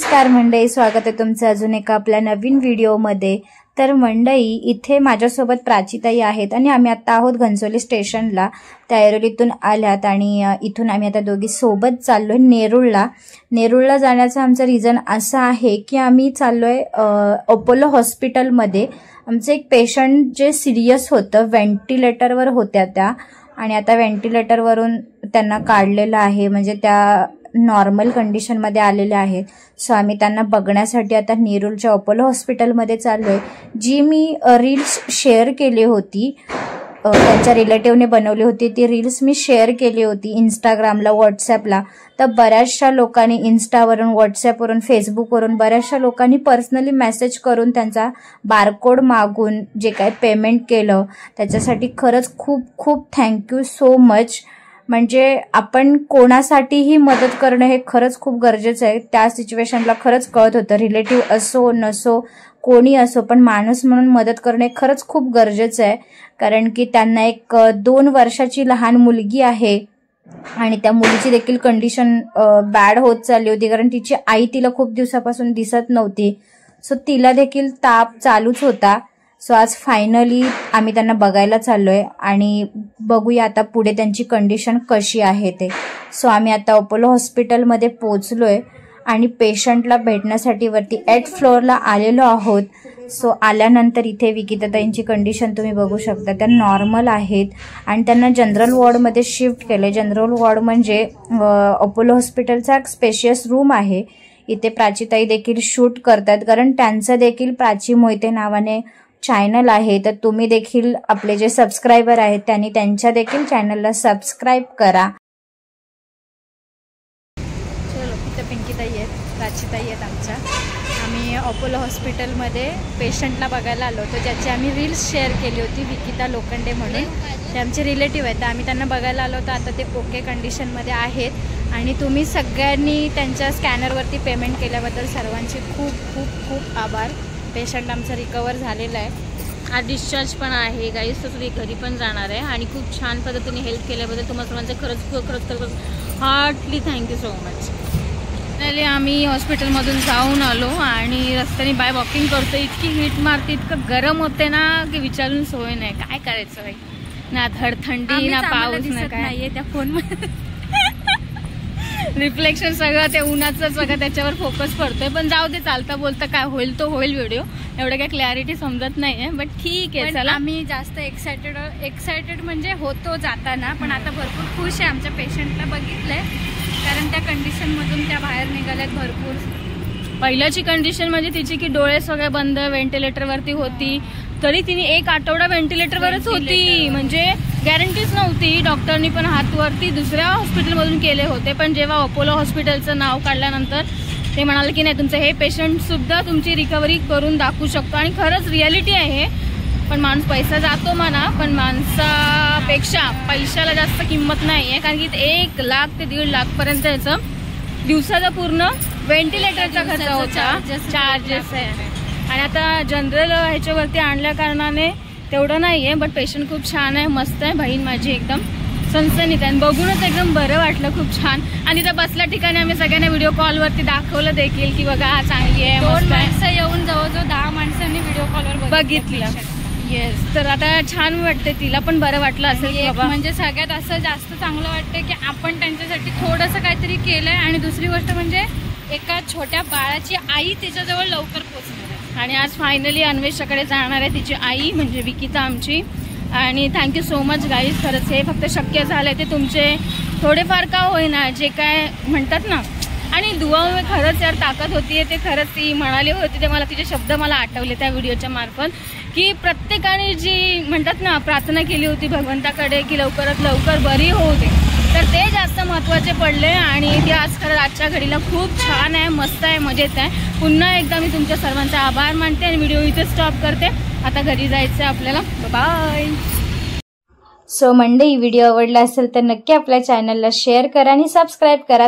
नमस्कार मंडळी, स्वागत आहे तुमचं अजून एका आपल्या नवीन व्हिडिओमध्ये। तर मंडळी, इथे माझ्यासोबत प्राचीताई आहेत आणि आम्ही आता आहोत घनसोली स्टेशनला। त्या ऐरोलीतून आल्यात आणि इथून आम्ही आता दोघी सोबत चाललोय नेरूळला। नेरूळला जाण्याचं आमचं रिझन असं आहे की आम्ही चाललोय अपोलो हॉस्पिटलमध्ये। आमचं एक पेशंट जे सिरियस होतं, व्हेंटिलेटरवर होत्या त्या, आणि आता व्हेंटिलेटरवरून त्यांना काढलेलं आहे, म्हणजे त्या नॉर्मल कंडिशनमध्ये आलेले आहेत। सो आम्ही त्यांना बघण्यासाठी आता नेरूळच्या अपोलो हॉस्पिटलमध्ये चाललोय। जी मी रील्स शेअर केली होती, त्यांच्या रिलेटिव्हने बनवली होती, ती रील्स मी शेअर केली होती इंस्टाग्रामला, व्हॉट्सॲपला। तर बऱ्याचशा लोकांनी इंस्टावरून, व्हॉट्सॲपवरून, फेसबुकवरून बऱ्याचशा लोकांनी पर्सनली मेसेज करून त्यांचा बारकोड मागून जे काय पेमेंट केलं त्याच्यासाठी खरंच खूप खूप थँक्यू सो मच। म्हणजे आपण कोणासाठीही मदत करणं हे खरंच खूप गरजेचं आहे। त्या सिच्युएशनला खरंच कळत होतं, रिलेटिव्ह असो नसो, कोणी असो, पण माणूस म्हणून मदत करणे खरंच खूप गरजेचं आहे। कारण की त्यांना एक 2 वर्षाची लहान मुलगी आहे आणि त्या मुलीची देखील कंडिशन बॅड होत चालली होती, कारण तिची आई तिला खूप दिवसापासून दिसत नव्हती। सो तिला देखील ताप चालूच होता। सो आज फायनली आम्ही त्यांना बघायला चाललोय आणि बघूया आता पुढे त्यांची कंडिशन कशी आहे ते। सो आम्ही आता अपोलो हॉस्पिटलमध्ये पोहोचलोय आणि पेशंटला भेटण्यासाठी वरती 8th फ्लोअरला आलेलो आहोत। सो आल्यानंतर इथे विकिताताईंची कंडिशन तुम्ही बघू शकता, त्या नॉर्मल आहेत आणि त्यांना जनरल वॉर्डमध्ये शिफ्ट केले। जनरल वॉर्ड म्हणजे अपोलो हॉस्पिटलचा एक स्पेशियस रूम आहे। इथे प्राचीताई देखील शूट करतात, कारण त्यांचं देखील प्राची मोहिते नावाने चॅनल आहे। तर तुम्ही देखील, आपले जे सबस्क्रायबर आहेत त्यांनी त्यांच्या देखील चॅनलला सबस्क्राईब करा। चलो, इथं पिंकीताई आहेत, प्राचीताई आहेत आमच्या। आम्ही अपोलो हॉस्पिटलमध्ये पेशंटला बघायला आलो होतो, ज्याची आम्ही रील्स शेअर केली होती, विकिता लोखंडे म्हणून। ते आमचे रिलेटिव्ह आहेत, तर आम्ही त्यांना बघायला आलो होतो। आता ते ओके कंडिशनमध्ये आहेत आणि तुम्ही सगळ्यांनी त्यांच्या स्कॅनरवरती पेमेंट केल्याबद्दल सर्वांचे खूप खूप खूप आभार। पेशंट आमचा रिकवर झालेला आहे, आज डिस्चार्ज पण आहे गाईस, तर तुम्ही घरी पण जाणार आहे आणि खूप छान पद्धतीने हेल्प केल्याबद्दल तुम्हाला सर्वांचे खरंच हार्टली थँक्यू सो मच। पहिले आम्ही हॉस्पिटलमधून जाऊन आलो आणि रस्त्याने बाय वॉकिंग करतो, इतकी हीट मारते, इतकं गरम होते ना की विचारून सोय नाही। काय करायचं भाई, ना धड थंडी ना पाऊस ना काय नाहीये त्या फोनमध्ये। रिफ्लेक्शन सगळं ते उन्हाचं सगळं त्याच्यावर फोकस पडतोय, पण जाऊ दे, चालता बोलता काय होईल तो होईल व्हिडिओ। एवढं काय क्लॅरिटी समजत नाहीये, बट ठीक आहे। चला, आम्ही जास्त एक्सायटेड म्हणजे होतो जाताना, पण आता भरपूर खुश आहे आमच्या पेशंटला बघितलंय, कारण त्या कंडिशनमधून त्या बाहेर निघाल्यात भरपूर। पहिल्याची कंडिशन म्हणजे तिची की डोळे सगळे बंद, व्हेंटिलेटरवरती होती, तरी तिने 1 आठवडा व्हेंटिलेटरवरच होती, म्हणजे गॅरंटीच नव्हती। डॉक्टरनी पण हातवरती दुसऱ्या हॉस्पिटलमधून केले होते, पण जेव्हा अपोलो हॉस्पिटलचं नाव काढल्यानंतर ते म्हणाले की नाही, तुमचं हे पेशंट सुद्धा तुमची रिकव्हरी करून दाखवू शकतो। आणि खरंच रियालिटी आहे। पण माणूस पैसा जातो म्हणा, पण माणसापेक्षा पैशाला जास्त किंमत नाही आहे, कारण की 1 लाख ते 1.5 लाखपर्यंत याचं दिवसाचा पूर्ण व्हेंटिलेटरचा खर्च होता, चार्जेस आहे। आणि आता जनरल ह्याच्यावरती आणल्या कारणाने तेवढं नाही आहे, बट पेशंट खूप छान आहे, मस्त आहे। बहीण माझी एकदम सनसनीत आहे, बघूनच एकदम बरं वाटलं, खूप छान। आणि त्या बसल्या ठिकाणी आम्ही सगळ्यांना व्हिडिओ कॉलवरती दाखवलं देखील की बघा हा चांगली आहे, 2 माणसं येऊन जवळजवळ 10 माणसांनी व्हिडिओ कॉलवर बघितलं। येस, तर आता छान वाटते, तिला पण बरं वाटलं असेल बाबा। म्हणजे सगळ्यात असं जास्त चांगलं वाटतं की आपण त्यांच्यासाठी थोडंसं काहीतरी केलंय, आणि दुसरी गोष्ट म्हणजे एका छोट्या बाळाची आई तिच्याजवळ लवकर पोहोचणार आहे। आणि आज फायनली अन्वेषाकडे जाणार आहे तिची आई, म्हणजे विकिता आमची। आणि थँक्यू सो मच गाईज, खरंच हे फक्त शक्य झालंय ते तुमचे थोडेफार का होईना, जे काय म्हणतात ना, आणि दुआमुळे खरंच यार ताकद होतीये। ते खरंच ती म्हणाली होती, ते मला तिचे शब्द मला आठवले त्या व्हिडिओच्या मार्फत, की प्रत्येकाने जी म्हणतात ना प्रार्थना केली होती भगवंताकडे की लवकरात लवकर बरी होऊ दे, तर ते जास्त महत्त्वाचे पडले। आणि ते आज खरं आजच्या घडीला खूप छान आहे, मस्त आहे, मजेत आहे। पुन्हा एकदा मी तुमच्या सर्वांचा आभार मानते आणि व्हिडिओ इथे स्टॉप करते, आता घरी जायचं आपल्याला, बाय। सो मंडळी, व्हिडिओ आवडला असेल तर नक्की आपल्या चॅनलला शेअर करा आणि सबस्क्राईब करा।